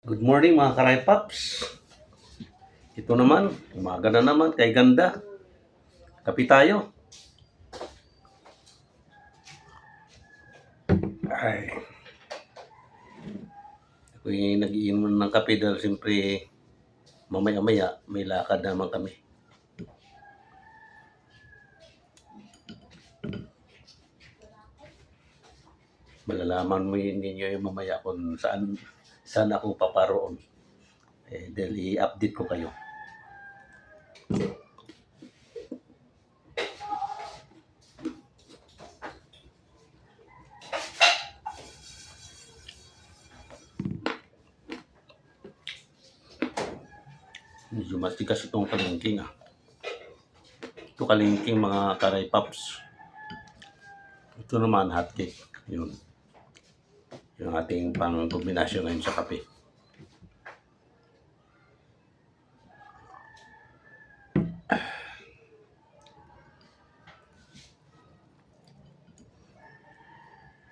Good morning mga karaypaps. Ito naman, umaga na naman, kay ganda. Kapi tayo. Ay. Ako'y nag-iinom ng kape dahil siyempre mamaya-maya may lakad naman kami. Malalaman mo ninyo yung mamaya kung saan ako paparoon. Dahil i-update ko kayo. Medyo matigas itong kalingking Ito kalingking mga karaypaps. Ito naman hotcake. Yun. Yung ating pang kombinasyon ngayon sa kape.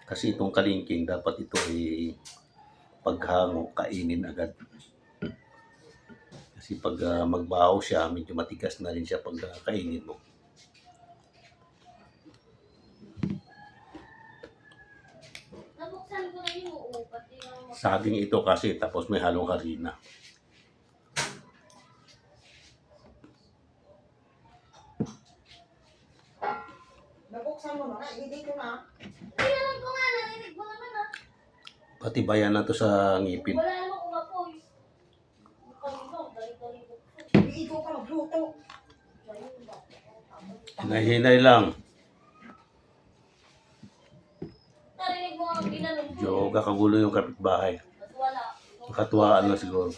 Kasi itong kalingking dapat ito ay paghango, kainin agad. Kasi pag magbaho siya, medyo matigas na rin siya pag kainin mo. Saging ito kasi tapos may halong harina. Nabuksan mo na, hindi ko na. Kailangan ko nga, narinig mo naman Pati bayan na to sa ngipin. Wala naman umapoy. Hindi ko ka magluto. Hinay-hinay lang. Narinig mo ang ginanong ko. Medyo kakagulo yung kapitbahay. At wala. Makatuwaan na siguro.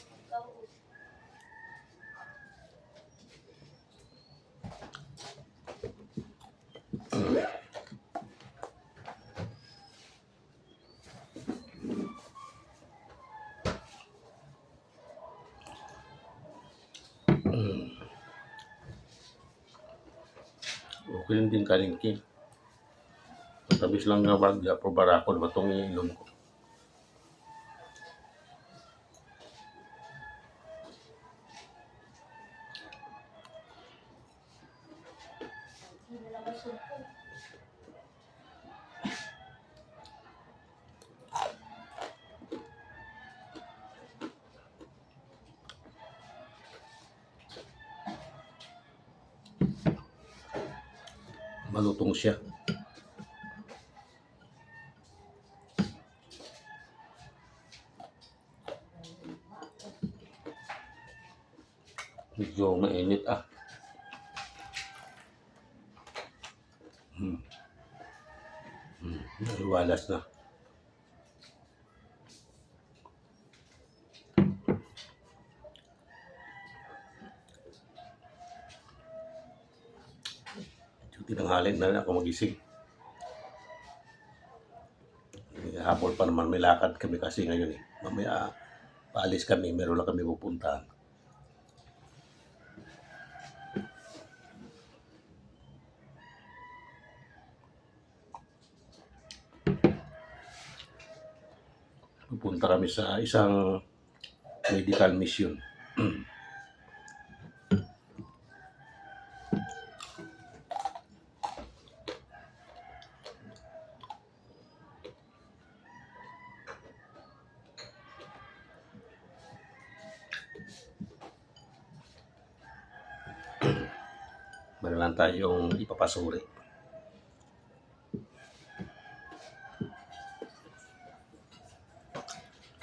Okay lang din kalingking. Matabis lang nga bagya, probarakon ba itong iinom ko. Malutong siya. Medyo mainit Naliwalas na. Tinanghali na rin ako magising. Hapon pa naman may lakad kami kasi ngayon Mamaya paalis kami, meron lang kami pupuntahan. Pupunta kami sa isang medical mission. Meron lang tayong ipapasuri.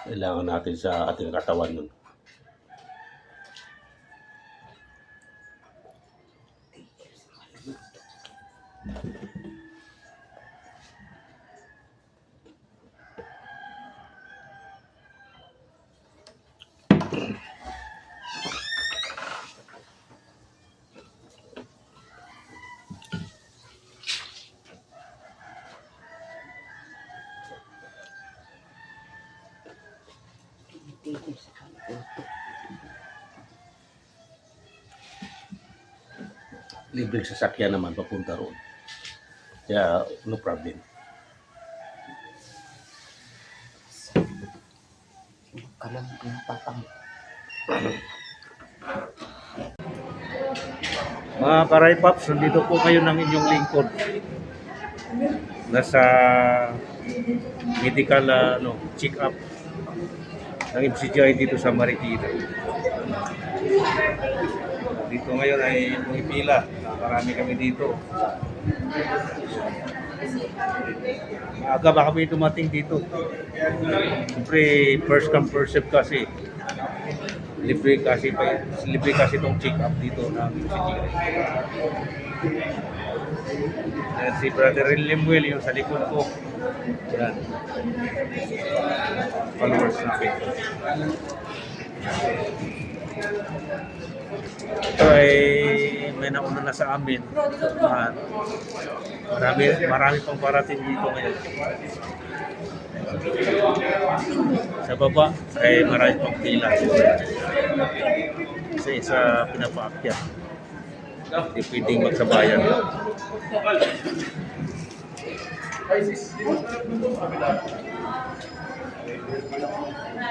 Kailangan natin sa ating katawan nun. Tigil sa kanto. Libreng sasakyan naman papunta roon. Kaya no problem. Ka lang yung patang. Mga Karay Pops, nandito po kayo ng inyong lingkod. Nasa medical check-up ng MCGI dito sa Marikina. Dito ngayon ay pumipila. Marami kami dito. Maaga ba kami dumating dito? Siyempre, first come first serve kasi. Libre kasi itong check-up dito ng MCGI. Yan si Brother Lemuel yung sa likod ko. Yan. Followers namin. Ito ay may nauna na sa amin. Marami pang parating dito ngayon. Sa baba ay marami pang pila. Isa pinapaakyat. Hindi pwedeng magsabayan.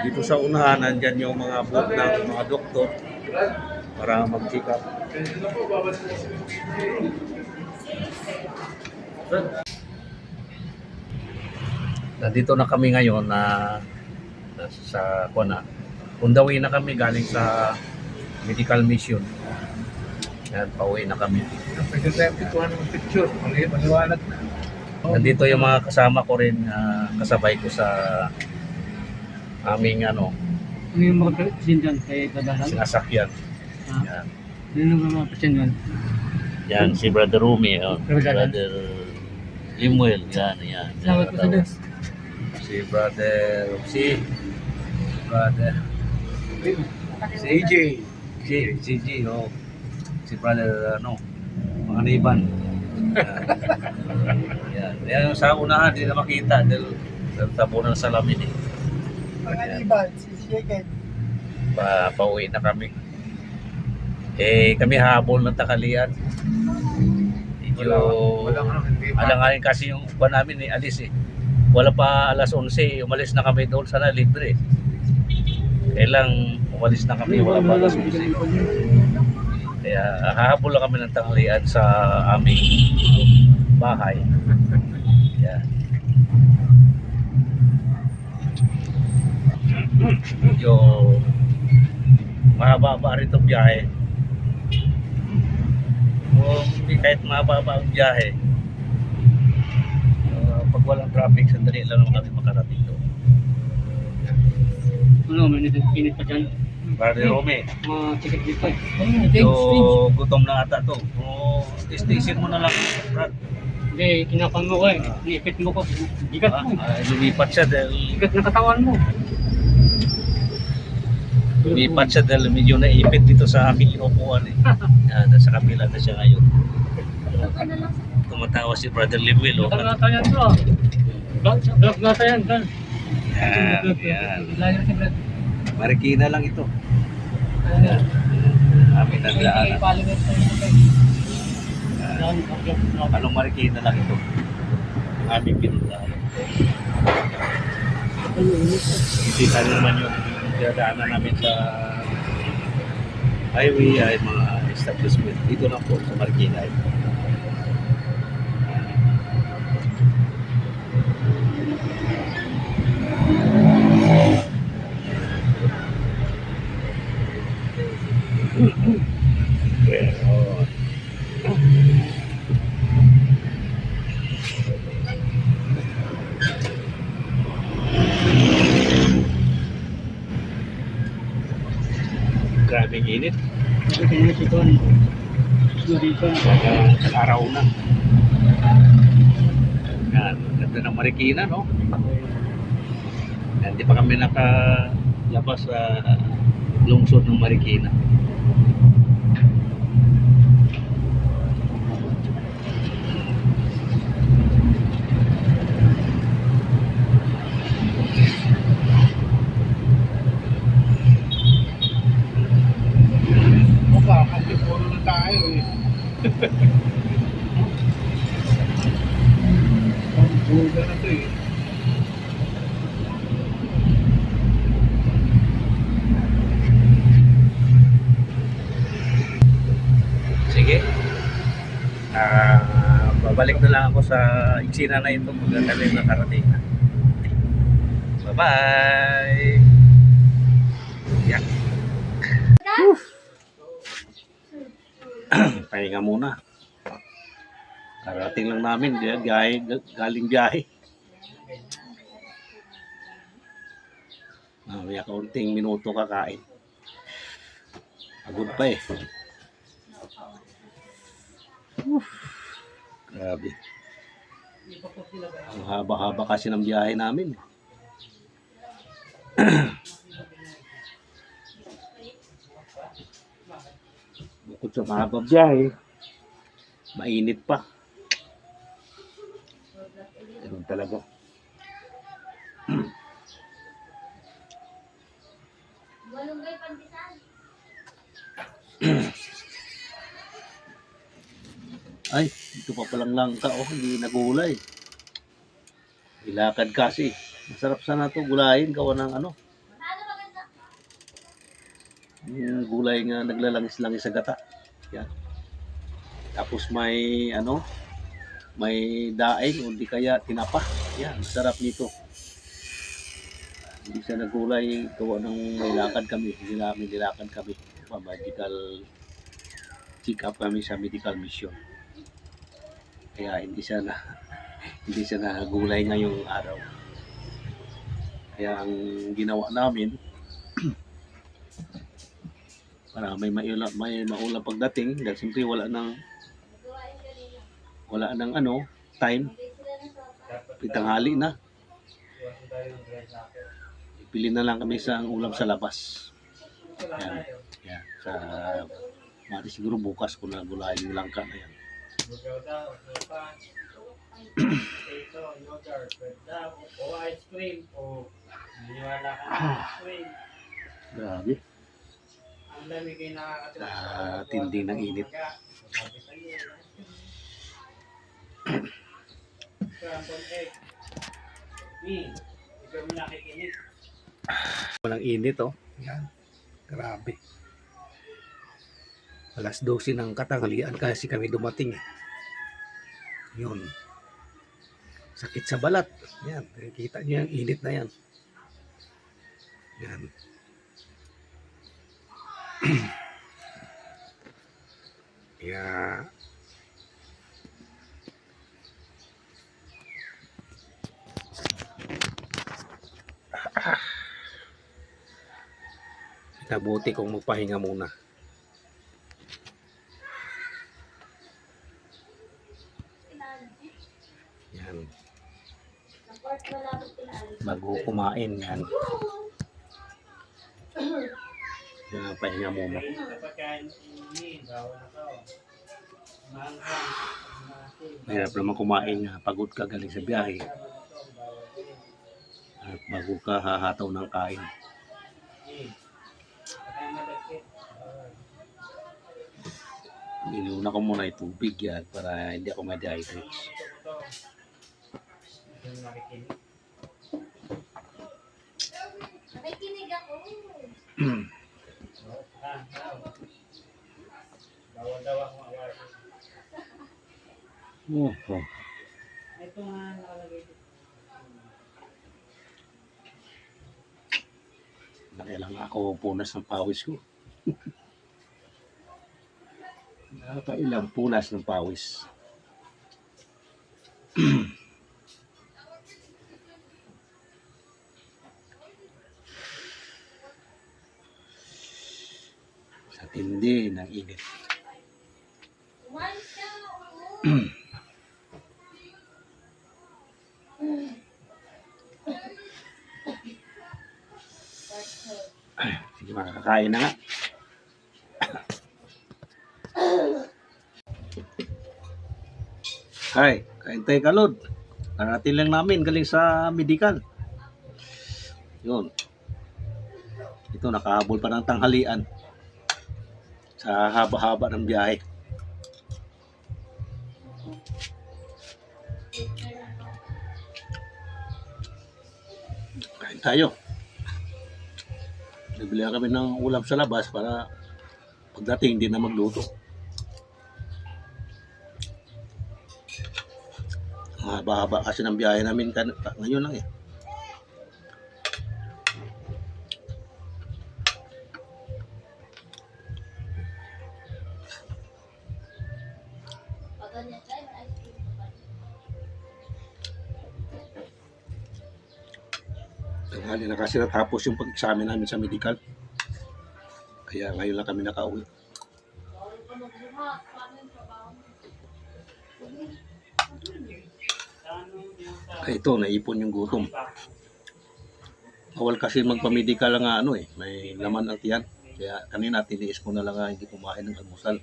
Dito sa unahan, nandyan yung mga booth ng mga doktor para mag-check up. Nandito na kami ngayon na sa on the way na kami galing sa medical mission. Yan, pauwi na kami. Pwede tayo pituan ng picture. Maliwanag na. Nandito yung mga kasama ko rin, kasabay ko sa aming Ano yung mga pasyente kay Kadahan? sinasakyan. Yan. Ano yung mga pasyente? Yan, si Brother Rumi, Brother. Brother Limuel, yan. Salamat po sa Diyos. Si Brother, si AJ, si G, si Brother, mga naiban. Yan, sa unahan, hindi na makita dahil tapunan ng salamin eh. Pangaliban, si Shaken. Pauwi na kami. Kami habol ng takalian. Medyo alanganin kasi yung upa namin alis eh. Wala pa alas 11, umalis na kami doon sana libre. Kailang umalis na kami, wala pa alas 11. Kaya hahabol lang kami ng tanghalian sa aming bahay. Yan. Medyo mahaba-haba rin itong biyahe. Kahit mahaba-haba ang biyahe, pag walang traffic, sandali lang naman kami makarating doon. Ano, minit pa dyan. Brother Rome, Mga chicken dito. medyo gutom na ata to. Testisin mo na lang, Brad. Hindi, kinakang mo ko eh. Niipit mo ko. Bigat mo. Lumipat siya dahil Bigat na katawan mo. medyo naipit dito sa aking inupuan eh. Nasa kabila na siya ngayon. Ano lang sa Tumatawa si Brother Lemuel. Vlog nata yan bro. Vlog nata yan. Yan. Layo si Brad. Marikina lang ito. Amin ang daanan. Followers na yun. Anong Marikina lang ito? Aming pinuntahan. Hindi tayo naman yung dadaanan namin sa highway ay mga establishment. Dito lang po sa Marikina. Grabing init. Araw na. Yan, ganda ng Marikina, no? Hindi pa kami nakalabas sa lungsod ng Marikina. Babalik na lang ako sa eksena na ito pag kami nakarating na. Bye-bye! Yan. Pahinga muna. Karating lang namin, galing biyahe. May kaunting minuto kakain. Pagod pa eh. Grabe. Ang haba-haba kasi ng biyahe namin. Bukod sa mahaba biyahe, mainit pa. Ganun talaga. Malunggay pantisan. Ay, ito pa palang langka. Oh, hindi nagulay. Ilakad kasi. Masarap sana ito gulayin. Gawa ng ano. Ano maganda? Yung gulay nga naglalangis-langis sa gata. Yan. Tapos may ano, may daing o di kaya tinapa. Yan, sarap nito. Hindi siya nagulay, gawa ng may lakad kami. Hindi namin nilakad kami. Medical check up kami sa medical mission. Kaya hindi siya nagulay ngayong araw. Kaya ang ginawa namin para may maulam pagdating dahil siyempre wala nang ano time, pitanghali na. Pili na lang kami sa ulam sa labas. Yan. Yan. Sa mati siguro bukas ko na gulayin lang ka na yan. Grabe. Ang dami kayo nakakatulog. Tindi ng init. Scrambled egg. Ikaw mo nakikinig. Walang init oh. Yan. Grabe. Alas 12 ng katanghalian kasi kami dumating eh. Yun. Sakit sa balat. Yan. Kita niyo yung init na yan. Yan. Kaya nabuti kong magpahinga muna. Yan. Bago kumain yan. Pahinga muna. Mahirap naman kumain nga. Pagod ka galing sa biyahe. At bago ka hahataw ng kain. Iniuna ko muna yung tubig yan para hindi ako ma-dehydrate. May kinig ako. Bawal-daw ako awal. Oh. Ito nga nakalagay dito. Nakailang ako punas ng pawis ko. Nakailang punas ng pawis. Sa tindi ng init. Umalis ka. Sige, makakakain na nga. Hi, kain tayo kalod. Karating lang namin galing sa medical. Yun. Ito, nakahabol pa ng tanghalian. Sa haba-haba ng biyahe. Kain tayo. Nabili kami ng ulam sa labas para pagdating hindi na magluto. Mahaba-haba kasi ng biyahe namin ngayon lang eh. Pag ganyan tayo, may ice cream pa. Tanghali na kasi natapos yung pag-examine namin sa medical. Kaya ngayon lang kami nakauwi. Bawal pa magbuha. Paano yung trabaho mo? Ay, ito, naipon yung gutom. Bawal kasi magpa-medical lang nga ano eh. May laman ang tiyan. Kaya kanina tiniis ko na lang nga hindi kumain ng almusal.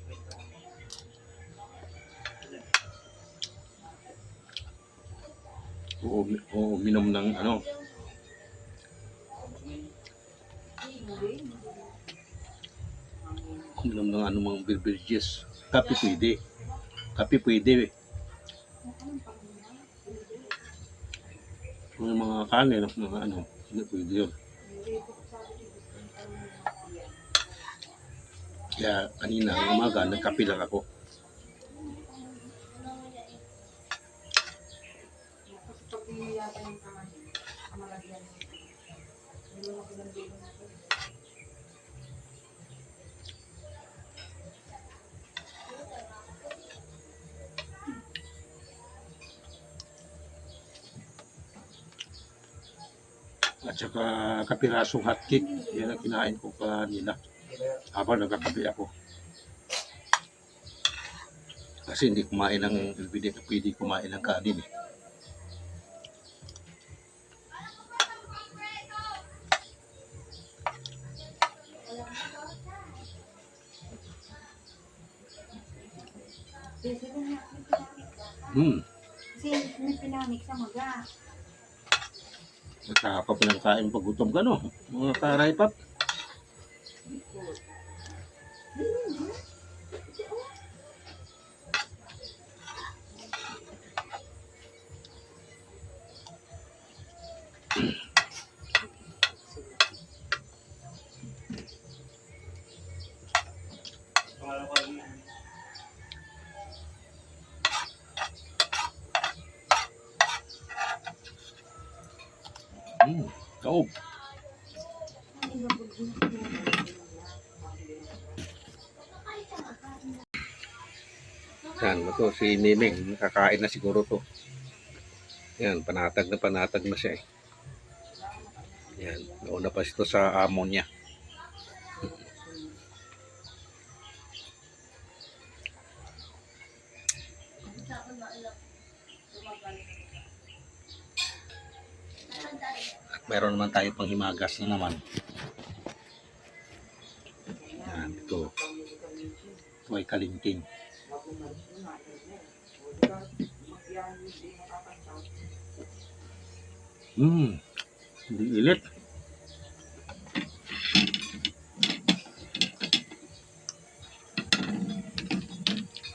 O minom ng ano. Minom ng ano mga beverages. Kape pwede. Kape pwede eh. Yung mga kanin, mga ano, hindi pwede yun. Kaya kanina, umaga, nagkape lang ako. At saka kapirasong hotcake, yan ang kinain ko kanina habang nagkakape ako. Kasi hindi kumain ng pwede kumain ng kanin eh. Kasi may pinamik sa maga. Nakakapalang kain pag gutom ka no, mga karaypap. Kaob. Yan, ito si Miming, kakain na siguro to. Yan, panatag na siya eh. Yan, nauna pa ito sa amo niya. At meron naman tayo pang himagas na naman. Yan, ito. Ito ay kalingking. Hindi ilit.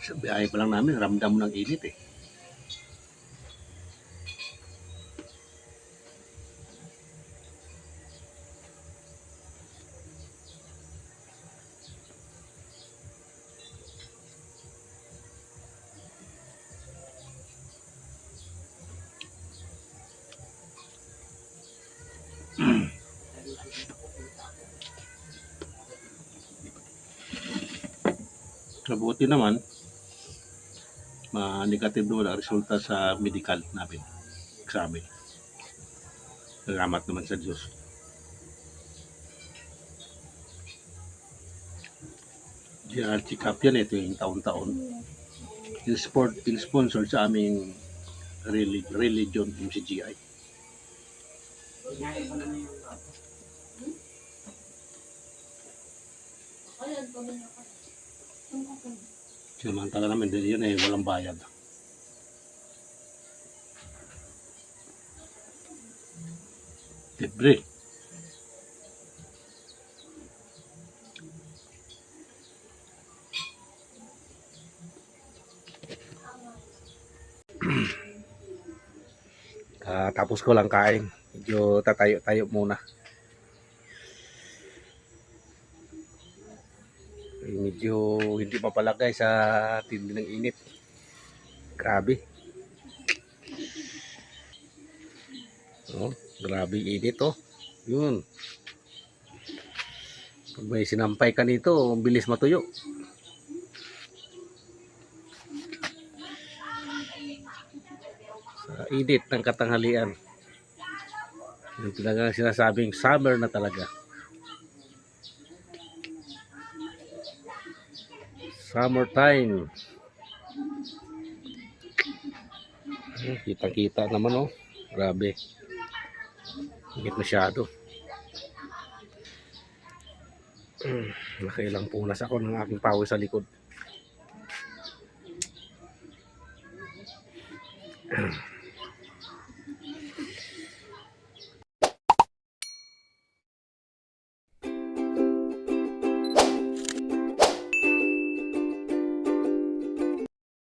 Sa biyahe pa lang namin, ramdam ng init eh. Mabuti naman, negative naman ang resulta sa medical namin, examen. Salamat naman sa Diyos. General check-up yan, ito yung taon-taon. In-sponsor sa aming religion, MCGI. Samantala namin din yun eh, walang bayad. Libre. Tapos ko lang kain. Medyo tatayo-tayo muna. Medyo hindi pa pala guys sa tindi ng init. Grabe. Oh, grabe init oh. Yun. Pag may sinampay ka nito, ang bilis matuyo. Sa init ng katanghalian. Yung talagang sinasabing summer na talaga. Summertime. Kitang-kita naman oh. Grabe. Init masyado. Nakailang punas ako ng aking pawis sa likod.